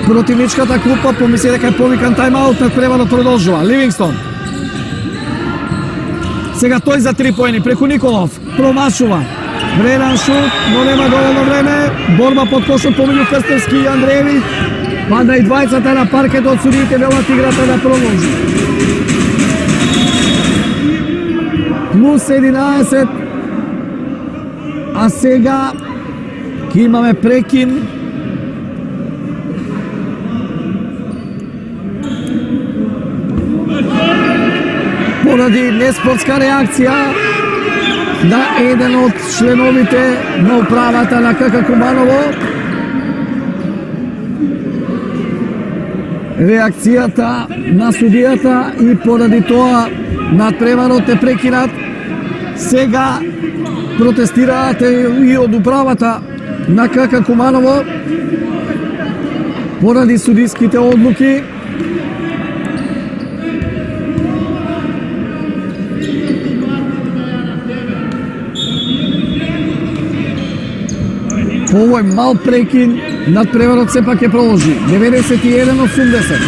Противничката клупа помисли дека е повикан тайм-аут, надпреварот продолжува. Ливингстон. Сега тој за 3 поени преку Николов. Промашува. Вреден шут, но нема доволно време. Борба под кошот помеѓу Крстевски и Андрееви. Пада и двајцата на паркетот, судиите велат играта да продолжи. Плюс 11. А сега ќе имаме прекин. Поради неспортска реакција на еден од членовите на управата на КК Куманово. Реакцијата на судијата и поради тоа надпреварот е прекинат. Сега протестираат и од управата на КК Куманово поради судиските одлуки. По овој мал прекин надпреварот сепак ќе продолжи. 91-80.